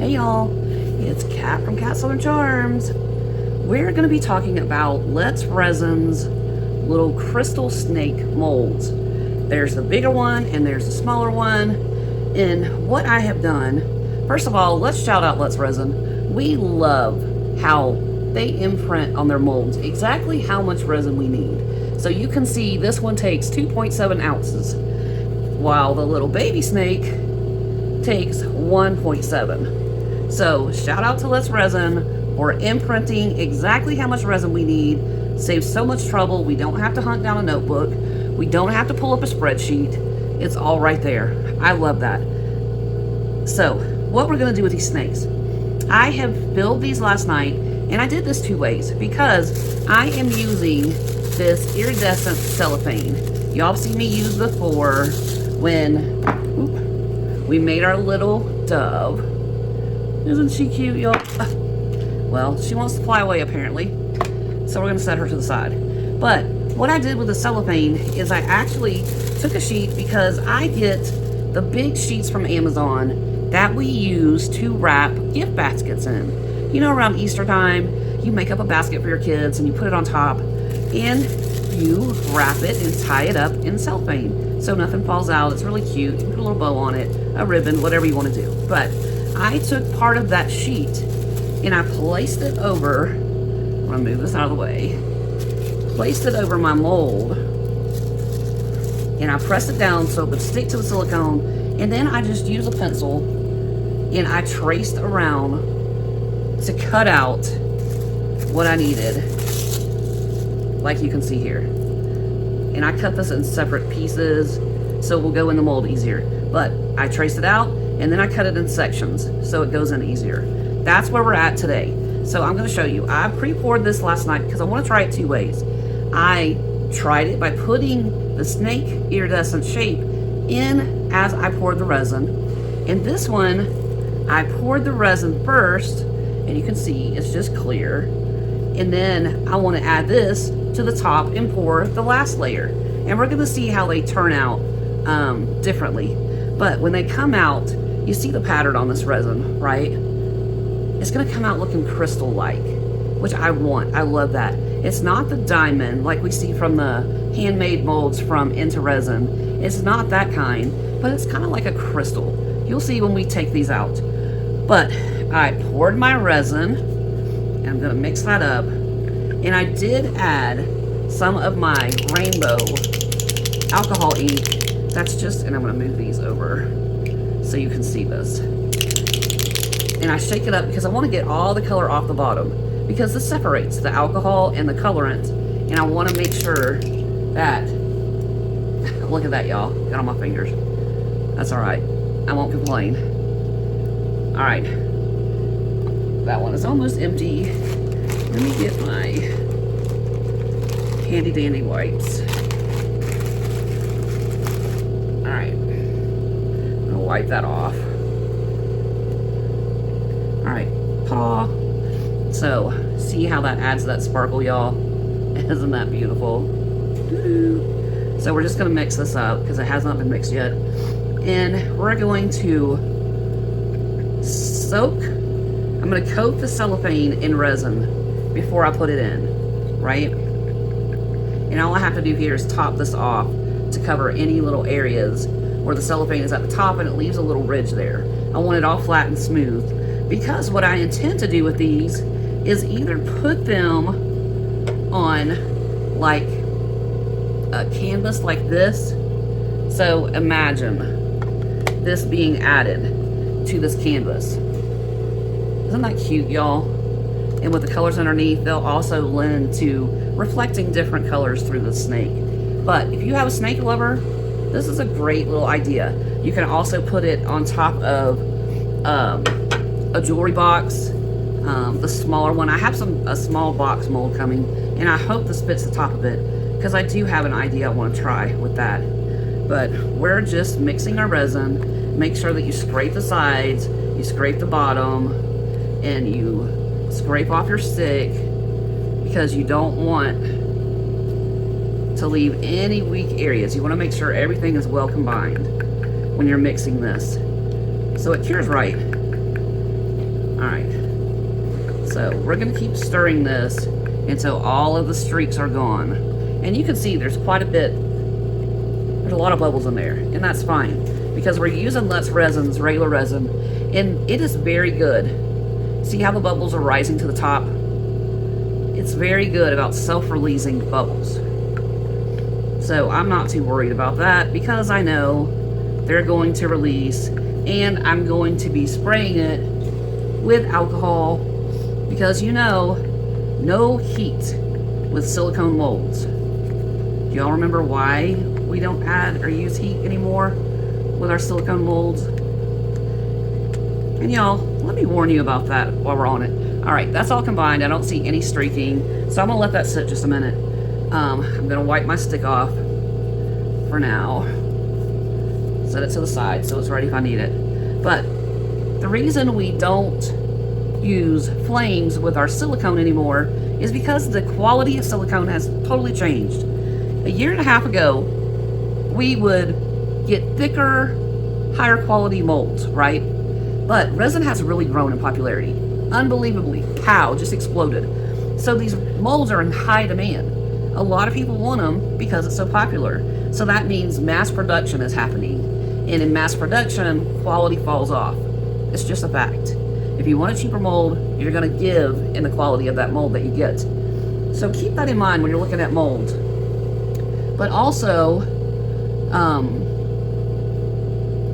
Hey y'all, it's Kat from Cat Southern Charms. We're going to be talking about Let's Resin's little crystal snake molds. There's the bigger one and there's the smaller one. And what I have done, first of all, let's shout out Let's Resin. We love how they imprint on their molds exactly how much resin we need. So you can see this one takes 2.7 ounces, while the little baby snake takes 1.7. So shout out to Let's Resin for imprinting exactly how much resin we need. Saves so much trouble. We don't have to hunt down a notebook. We don't have to pull up a spreadsheet. It's all right there. I love that. So what we're going to do with these snakes, I have built these last night, and I did this two ways because I am using this iridescent cellophane. Y'all seen me use before when we made our little dove. Isn't she cute, y'all? Well, she wants to fly away apparently, so we're going to set her to the side. But what I did with the cellophane is I actually took a sheet, because I get the big sheets from Amazon that we use to wrap gift baskets in. You know, around Easter time, you make up a basket for your kids and you put it on top and you wrap it and tie it up in cellophane so nothing falls out. It's really cute. You put a little bow on it, a ribbon, whatever you want to do. But I took part of that sheet and I placed it over, I'm going to move this out of the way, placed it over my mold, and I pressed it down so it would stick to the silicone, and then I just used a pencil and I traced around to cut out what I needed, like you can see here. And I cut this in separate pieces so it will go in the mold easier. But I traced it out and then I cut it in sections so it goes in easier. That's where we're at today. So I'm going to show you. I pre-poured this last night because I want to try it two ways. I tried it by putting the snake iridescent shape in as I poured the resin. And this one, I poured the resin first, and you can see it's just clear. And then I want to add this to the top and pour the last layer. And we're going to see how they turn out differently. But when they come out, you see the pattern on this resin, right? It's going to come out looking crystal-like, which I want. I love that. It's not the diamond like we see from the handmade molds from Into Resin. It's not that kind, but it's kind of like a crystal. You'll see when we take these out. But I poured my resin, and I'm going to mix that up. And I did add some of my rainbow alcohol ink. That's just, and I'm going to move these over so you can see this. And I shake it up because I want to get all the color off the bottom, because this separates the alcohol and the colorant, and I want to make sure that, look at that, y'all, got on my fingers. That's all right, I won't complain. All right, that one is almost empty. Let me get my handy dandy wipes. All right, I'm gonna wipe that off. All right, paw. So, see how that adds that sparkle, y'all? Isn't that beautiful? So we're just going to mix this up because it has not been mixed yet. And we're going to soak, I'm going to coat the cellophane in resin before I put it in, right? And all I have to do here is top this off to cover any little areas where the cellophane is at the top and it leaves a little ridge there. I want it all flat and smooth, because what I intend to do with these is either put them on like a canvas like this. So imagine this being added to this canvas. Isn't that cute, y'all? And with the colors underneath, they'll also lend to reflecting different colors through the snake. But if you have a snake lover, this is a great little idea. You can also put it on top of a jewelry box. The smaller one, I have a small box mold coming, and I hope this fits the top of it, because I do have an idea I want to try with that. But we're just mixing our resin. Make sure that you scrape the sides, you scrape the bottom, and you scrape off your stick, because you don't want to leave any weak areas. You want to make sure everything is well combined when you're mixing this, so it cures right. Alright. So we're going to keep stirring this until all of the streaks are gone. And you can see there's quite a bit. There's a lot of bubbles in there. And that's fine. Because we're using Let's Resin's regular resin. And it is very good. See how the bubbles are rising to the top? It's very good about self-releasing bubbles. So I'm not too worried about that because I know they're going to release. And I'm going to be spraying it with alcohol because you know, no heat with silicone molds. Do y'all remember why we don't add or use heat anymore with our silicone molds? And y'all, let me warn you about that while we're on it. Alright, that's all combined. I don't see any streaking, so I'm going to let that sit just a minute. I'm going to wipe my stick off for now. Set it to the side so it's ready if I need it. But the reason we don't use flames with our silicone anymore is because the quality of silicone has totally changed. A year and a half ago, we would get thicker, higher quality molds, right? But resin has really grown in popularity. Unbelievably. Pow, just exploded. So these molds are in high demand. A lot of people want them because it's so popular. So that means mass production is happening. And in mass production, quality falls off. It's just a fact. If you want a cheaper mold, you're going to give in the quality of that mold that you get. So keep that in mind when you're looking at molds. But also,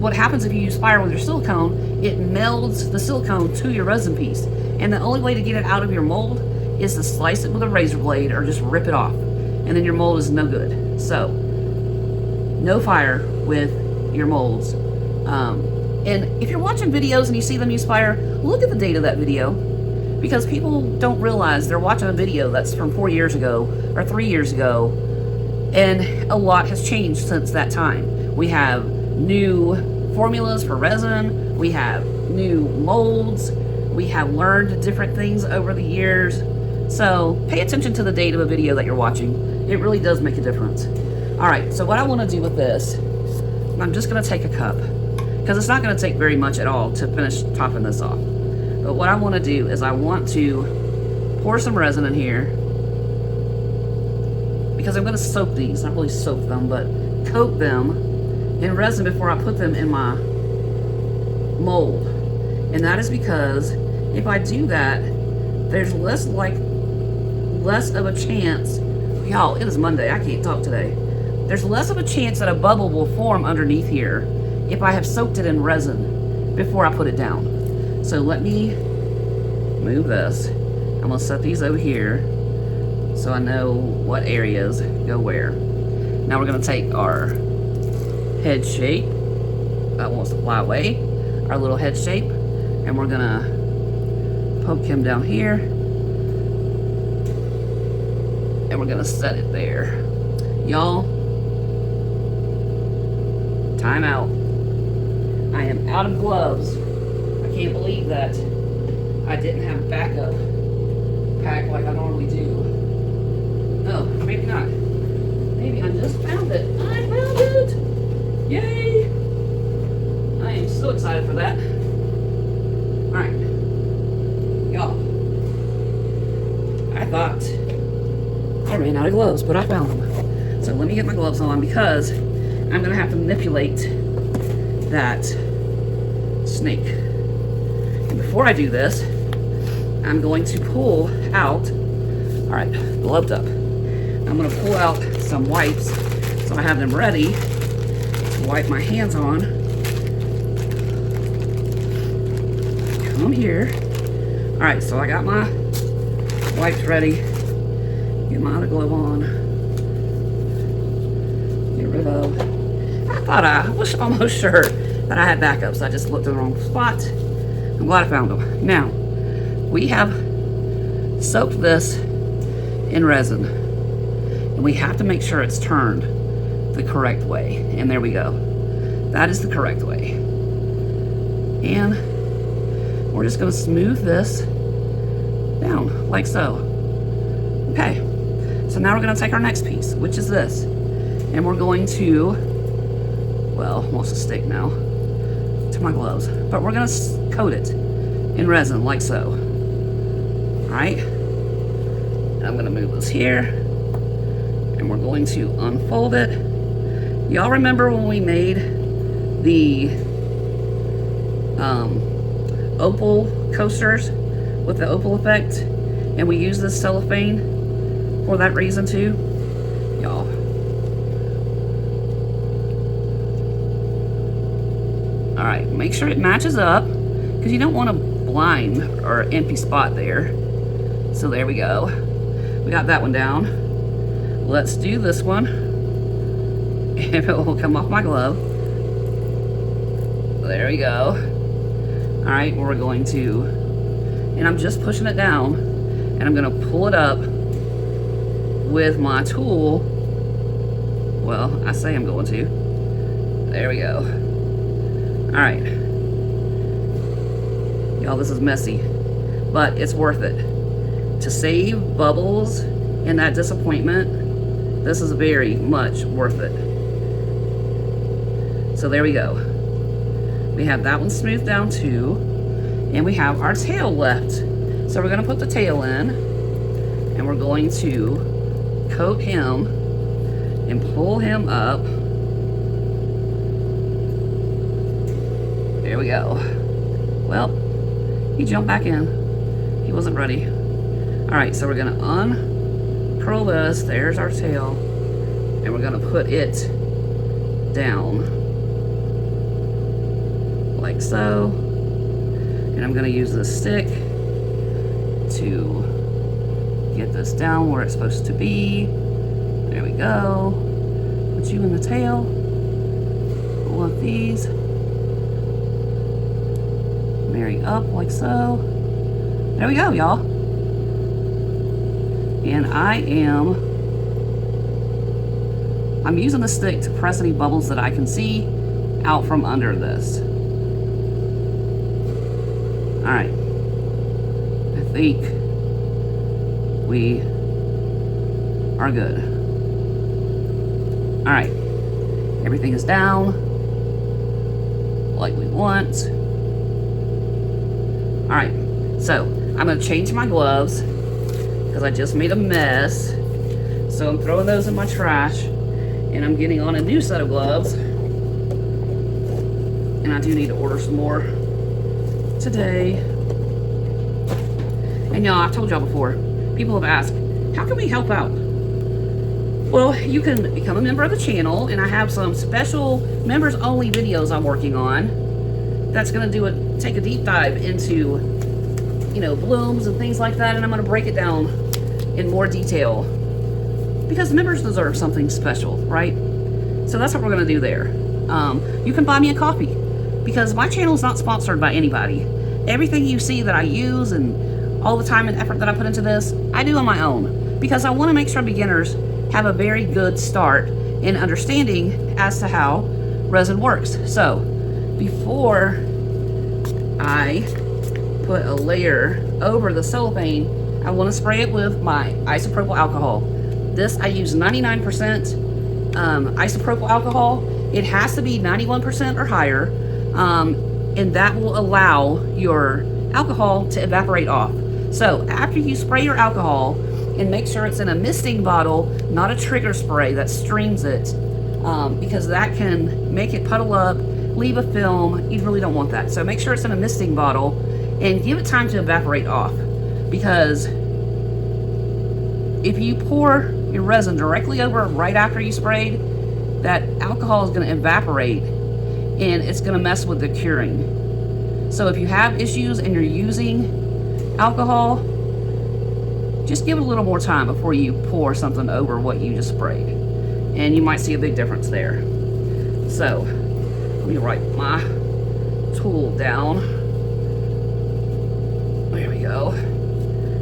what happens if you use fire with your silicone, it melds the silicone to your resin piece. And the only way to get it out of your mold is to slice it with a razor blade or just rip it off. And then your mold is no good. So, no fire with your molds. And if you're watching videos and you see them use fire, look at the date of that video. Because people don't realize they're watching a video that's from 4 years ago or 3 years ago. And a lot has changed since that time. We have new formulas for resin. We have new molds. We have learned different things over the years. So pay attention to the date of a video that you're watching. It really does make a difference. Alright, so what I want to do with this, I'm just going to take a cup. Because it's not going to take very much at all to finish topping this off. But what I want to do is I want to pour some resin in here. Because I'm going to soak these. Not really soak them, but coat them in resin before I put them in my mold. And that is because if I do that, there's less of a chance. Y'all, it is Monday. I can't talk today. There's less of a chance that a bubble will form underneath here if I have soaked it in resin before I put it down. So let me move this. I'm going to set these over here so I know what areas go where. Now we're going to take our head shape that wants to fly away, our little head shape, and we're going to poke him down here, and we're going to set it there. Y'all, time out. I am out of gloves. I can't believe that I didn't have a backup pack like I normally do. No, maybe not. Maybe I just found it. I found it! Yay! I am so excited for that. Alright. Y'all. I thought I ran out of gloves, but I found them. So let me get my gloves on because I'm going to have to manipulate that snake. And before I do this, I'm going to pull out, alright, gloved up. I'm going to pull out some wipes so I have them ready to wipe my hands on. Come here. Alright, so I got my wipes ready. Get my other glove on. Get rid of. I was almost sure that I had backups. I just looked in the wrong spot. I'm glad I found them. Now, we have soaked this in resin. And we have to make sure it's turned the correct way. And there we go. That is the correct way. And we're just going to smooth this down like so. Okay. So now we're going to take our next piece, which is this. And we're going to, well, wants to stick now to my gloves. But we're going to coat it in resin, like so. Alright, I'm going to move this here, and we're going to unfold it. Y'all remember when we made the opal coasters with the opal effect, and we used this cellophane for that reason too? Y'all. Alright, make sure it matches up, because you don't want a blind or empty spot there. So there we go. We got that one down. Let's do this one. And it will come off my glove. There we go. Alright, we're going to, and I'm just pushing it down, and I'm going to pull it up with my tool. Well, I say I'm going to. There we go. Alright. Y'all, this is messy, but it's worth it. To save bubbles and that disappointment, this is very much worth it. So there we go. We have that one smoothed down too, and we have our tail left. So we're going to put the tail in, and we're going to coat him and pull him up. There we go. Well, he jumped back in. He wasn't ready. Alright, so we're going to uncurl this. There's our tail. And we're going to put it down. Like so. And I'm going to use this stick to get this down where it's supposed to be. There we go. Put you in the tail. Pull up these. Marry up like so. There we go, y'all. And I'm using the stick to press any bubbles that I can see out from under this. Alright. I think we are good. Alright. Everything is down like we want. Alright. So, I'm going to change my gloves because I just made a mess. So I'm throwing those in my trash, and I'm getting on a new set of gloves. And I do need to order some more today. And y'all, I've told y'all before, people have asked, how can we help out? Well, you can become a member of the channel, and I have some special members only videos I'm working on that's going to take a deep dive into, you know, blooms and things like that, and I'm going to break it down in more detail because members deserve something special, right? So that's what we're going to do there. You can buy me a coffee because my channel is not sponsored by anybody. Everything you see that I use and all the time and effort that I put into this, I do on my own because I want to make sure beginners have a very good start in understanding as to how resin works. So before I put a layer over the cellophane, I want to spray it with my isopropyl alcohol. This, I use 99% isopropyl alcohol. It has to be 91% or higher, and that will allow your alcohol to evaporate off. So after you spray your alcohol, and make sure it's in a misting bottle, not a trigger spray that streams it, because that can make it puddle up, leave a film. You really don't want that. So make sure it's in a misting bottle and give it time to evaporate off, because if you pour your resin directly over it right after you sprayed, that alcohol is going to evaporate and it's going to mess with the curing. So if you have issues and you're using alcohol, just give it a little more time before you pour something over what you just sprayed, and you might see a big difference there. So let me wipe my tool down. There we go.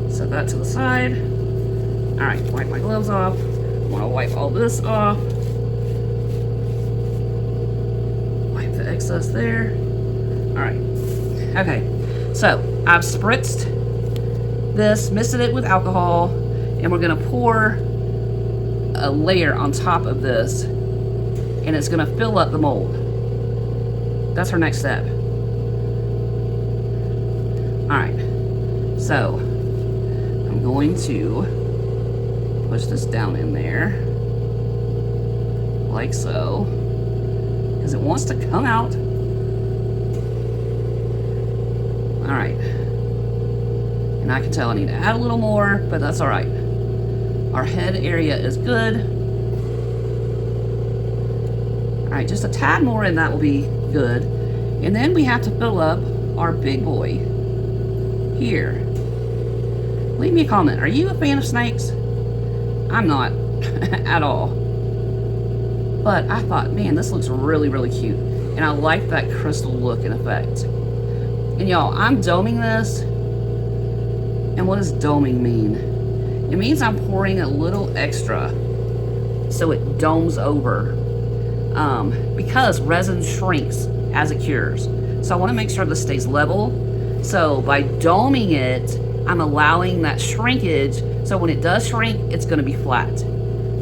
Set that to the side. All right, wipe my gloves off. I want to wipe all this off. Wipe the excess there. All right. Okay, so I've spritzed this, misted it with alcohol, and we're going to pour a layer on top of this, and it's going to fill up the mold. That's our next step. Alright, so I'm going to push this down in there, like so, because it wants to come out. Alright, and I can tell I need to add a little more, but that's alright. Our head area is good. Alright, just a tad more and that will be good. And then we have to fill up our big boy here. Leave me a comment. Are you a fan of snakes? I'm not at all. But I thought, man, this looks really, really cute. And I like that crystal look and effect. And y'all, I'm doming this. And what does doming mean? It means I'm pouring a little extra so it domes over. Because resin shrinks as it cures. So I want to make sure this stays level. So by doming it, I'm allowing that shrinkage. So when it does shrink, it's going to be flat.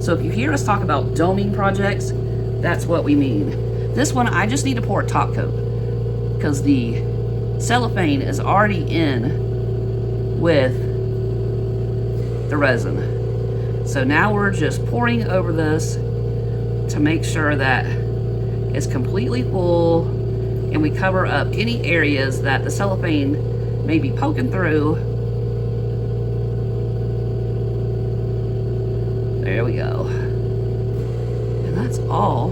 So if you hear us talk about doming projects, that's what we mean. This one, I just need to pour a top coat because the cellophane is already in with the resin. So now we're just pouring over this to make sure that it's completely full and we cover up any areas that the cellophane may be poking through. There we go. And that's all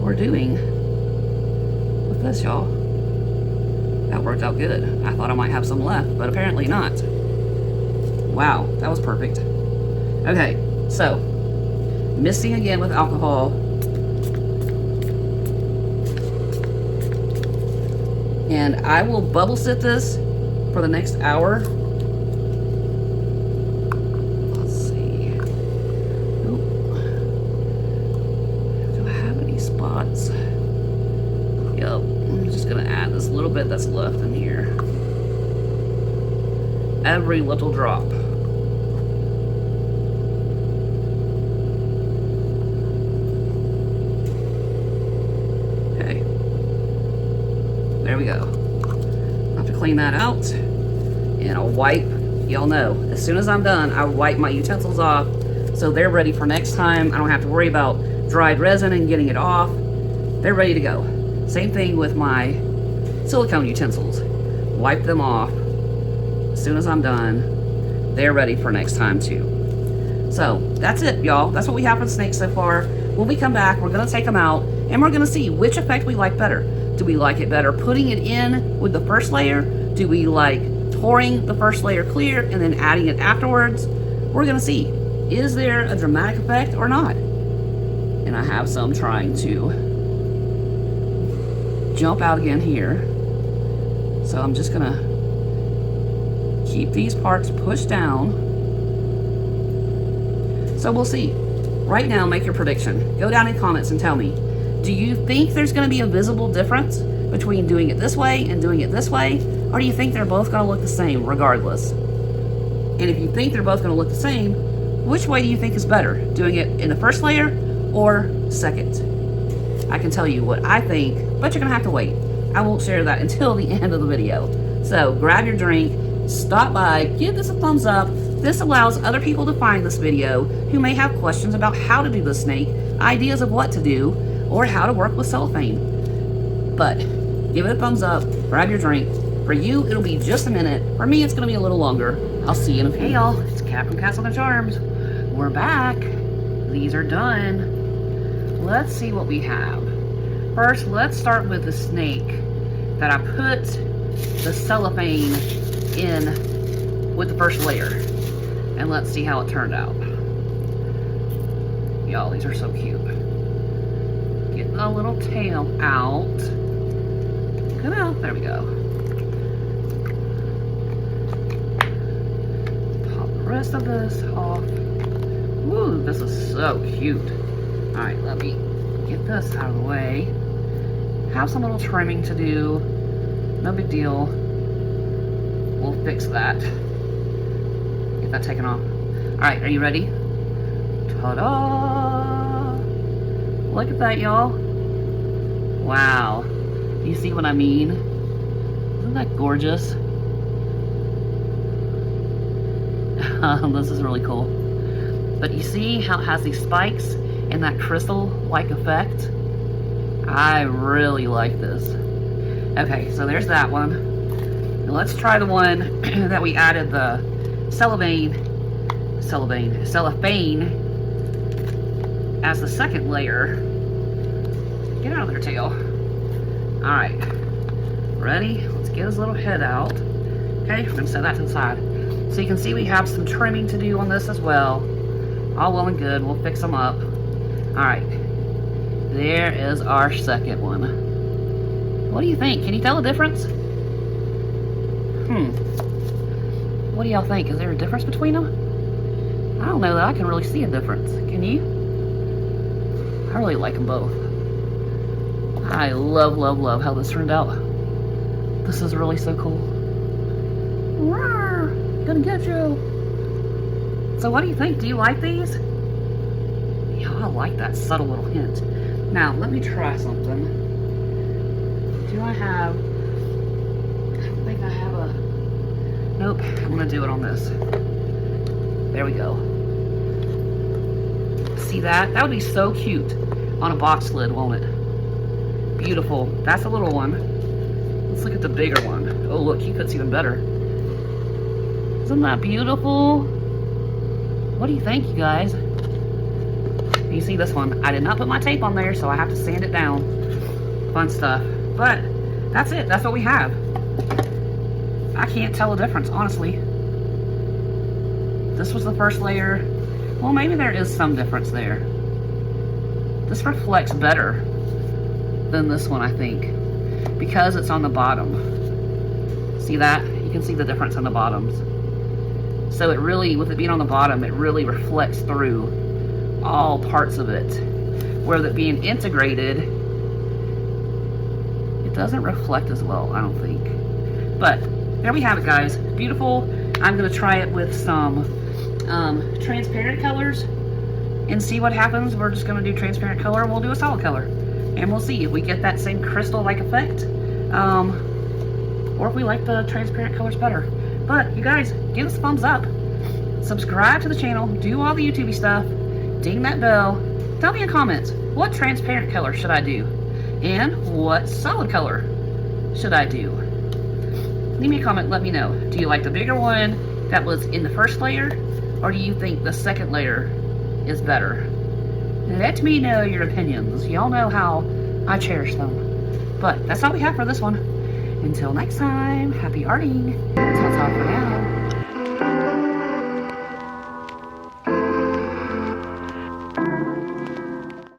we're doing with this, y'all. That worked out good. I thought I might have some left, but apparently not. Wow, that was perfect. Okay, so misting again with alcohol. And I will bubble sit this for the next hour. Let's see. Oop. Do I have any spots? Yep. I'm just gonna add this little bit that's left in here. Every little drop. There we go. I'll have to clean that out and I'll wipe. Y'all know, as soon as I'm done, I wipe my utensils off so they're ready for next time. I don't have to worry about dried resin and getting it off. They're ready to go. Same thing with my silicone utensils. Wipe them off as soon as I'm done. They're ready for next time too. So that's it, y'all. That's what we have for the snakes so far. When we come back, we're gonna take them out and we're gonna see which effect we like better. Do we like it better putting it in with the first layer? Do we like pouring the first layer clear and then adding it afterwards? We're gonna see. Is there a dramatic effect or not? And I have some trying to jump out again here. So I'm just gonna keep these parts pushed down. So we'll see. Right now, make your prediction. Go down in comments and tell me. Do you think there's going to be a visible difference between doing it this way and doing it this way? Or do you think they're both going to look the same regardless? And if you think they're both going to look the same, which way do you think is better? Doing it in the first layer or second? I can tell you what I think, but you're going to have to wait. I won't share that until the end of the video. So grab your drink, stop by, give this a thumbs up. This allows other people to find this video who may have questions about how to do the snake, ideas of what to do, or how to work with cellophane. But give it a thumbs up, grab your drink. For you, it'll be just a minute. For me, it's gonna be a little longer. I'll see you in a few. Hey y'all, it's Cat from Cellophane Charms. We're back. These are done. Let's see what we have. First, let's start with the snake that I put the cellophane in with the first layer. And let's see how it turned out. Y'all, these are so cute. Get the little tail out. Come out. There we go. Pop the rest of this off. Woo, this is so cute. Alright, let me get this out of the way. Have some little trimming to do. No big deal. We'll fix that. Get that taken off. Alright, are you ready? Ta-da! Look at that, y'all. Wow. You see what I mean? Isn't that gorgeous? This is really cool. But you see how it has these spikes and that crystal-like effect? I really like this. Okay, so there's that one. Now let's try the one that we added the cellophane as the second layer. Get out of there, tail. Alright. Ready? Let's get his little head out. Okay, we're gonna set that to the side. So you can see we have some trimming to do on this as well. All well and good. We'll fix them up. Alright. There is our second one. What do you think? Can you tell the difference? What do y'all think? Is there a difference between them? I don't know that I can really see a difference. Can you? I really like them both. I love, love, love how this turned out. This is really so cool. Rawr, gonna get you. So what do you think? Do you like these? Yeah, I like that subtle little hint. Now, let me try something. Do I have... I don't think I have a... Nope, I'm gonna do it on this. There we go. See that? That would be so cute on a box lid, won't it? Beautiful. That's a little one. Let's look at the bigger one. Oh, look, he fits even better. Isn't that beautiful? What do you think, you guys? You see this one? I did not put my tape on there, so I have to sand it down. Fun stuff. But that's it. That's what we have. I can't tell a difference, honestly. This was the first layer. Well, maybe there is some difference there. This reflects better than this one, I think, because it's on the bottom. See that? You can see the difference on the bottoms. So it really, with it being on the bottom, it really reflects through all parts of it. Where it being integrated, it doesn't reflect as well, I don't think. But there we have it, guys. Beautiful. I'm going to try it with some transparent colors and see what happens. We're just going to do transparent color and we'll do a solid color. And we'll see if we get that same crystal-like effect. Or if we like the transparent colors better. But you guys, give us a thumbs up. Subscribe to the channel. Do all the YouTube stuff. Ding that bell. Tell me in comments, what transparent color should I do? And what solid color should I do? Leave me a comment, let me know. Do you like the bigger one that was in the first layer? Or do you think the second layer is better? Let me know your opinions. Y'all know how I cherish them. But that's all we have for this one. Until next time, happy arting. Ta-ta for now.